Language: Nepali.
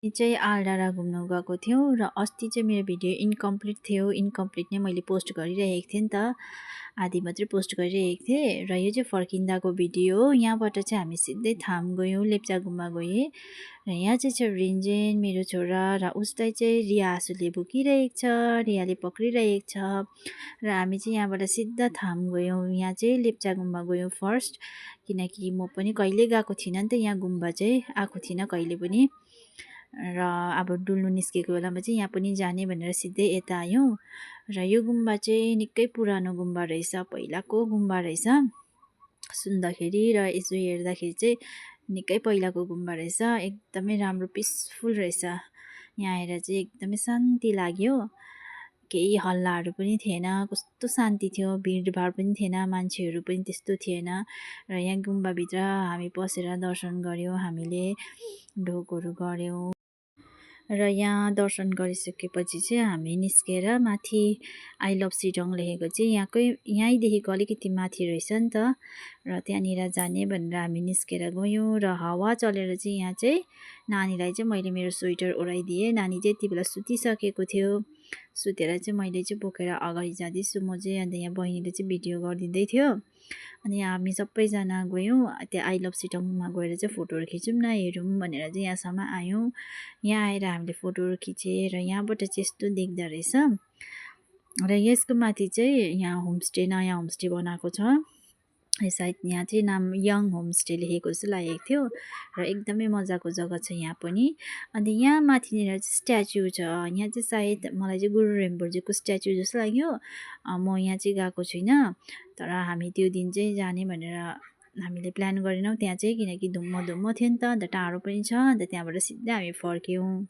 चाहिँ आलडाँडा घुम्न गएको थियौँ र अस्ति चाहिँ मेरो भिडियो इन्कम्प्लिट थियो। इन्कम्प्लिट नै मैले पोस्ट गरिरहेको थिएँ नि त। आधी मात्रै पोस्ट गरिरहेको थिएँ र यो चाहिँ फर्किँदाको भिडियो हो। यहाँबाट चाहिँ हामी सिधै थाम गयौँ, लेप्चा गुम्बा गएँ र यहाँ चाहिँ छ रिन्जेन मेरो छोरा र उसलाई चाहिँ रिया आँसुले बोकिरहेको छ, रियाले पक्रिरहेको छ र हामी चाहिँ यहाँबाट सिधा थाम गयौँ। यहाँ चाहिँ लेप्चा गुम्बा गयौँ फर्स्ट, किनकि म पनि कहिले गएको थिइनँ नि त, यहाँ गुम्बा चाहिँ आएको थिइनँ कहिले पनि। र अब डुल्नु निस्केको बेलामा चाहिँ यहाँ पनि जाने भनेर सिधै यता आयौँ। र यो गुम्बा चाहिँ निकै पुरानो गुम्बा रहेछ, पहिलाको गुम्बा रहेछ सुन्दाखेरि, र यसो हेर्दाखेरि चाहिँ निकै पहिलाको गुम्बा रहेछ। एकदमै राम्रो पिसफुल रहेछ। यहाँ आएर चाहिँ एकदमै शान्ति लाग्यो। केही हल्लाहरू पनि थिएन, कस्तो शान्ति थियो, भिडभाड पनि थिएन, मान्छेहरू पनि त्यस्तो थिएन। र यहाँ गुम्बाभित्र हामी पसेर दर्शन गऱ्यौँ, हामीले ढोगहरू गऱ्यौँ। र यहाँ दर्शन गरिसकेपछि चाहिँ हामी निस्केर माथि आई लभ सिटोङ लेखेको चाहिँ यहीँदेखिको अलिकति माथि रहेछ नि त, र त्यहाँनिर जाने भनेर हामी निस्केर गयौँ। र हावा चलेर चाहिँ यहाँ चाहिँ नानीलाई चाहिँ मैले मेरो स्वेटर ओढाइदिएँ। नानी चाहिँ यति बेला सुतिसकेको थियो। सुतेर चाहिँ मैले चाहिँ बोकेर अगाडि जाँदैछु म चाहिँ। अन्त यहाँ बहिनीले चाहिँ भिडियो गरिदिँदै थियो। अनि हामी सबैजना गयौँ त्यहाँ आई लभ सिटोङमा गएर चाहिँ फोटोहरू खिचौँ न, हेरौँ भनेर चाहिँ यहाँसम्म आयौँ। यहाँ आएर हामीले फोटोहरू खिचेँ र यहाँबाट चाहिँ यस्तो देख्दो रहेछ। र यसको माथि चाहिँ यहाँ होमस्टे, नयाँ होमस्टे बनाएको छ। सायद यहाँ चाहिँ नाम यङ होमस्टे लेखेको जस्तो लागेको थियो। र एकदमै मजाको जग्गा छ यहाँ पनि। अन्त यहाँ माथिनिर चाहिँ स्ट्याचु छ। यहाँ चाहिँ सायद मलाई चाहिँ गुरु रेम्बोजीको स्ट्याचु जस्तो लाग्यो। म यहाँ चाहिँ गएको छुइनँ, तर हामी त्यो दिन चाहिँ जाने भनेर हामीले प्लान गरेनौँ त्यहाँ चाहिँ, किनकि धुम्म थियो नि त, अन्त टाढो पनि छ। अन्त त्यहाँबाट सिधै हामी फर्क्यौँ।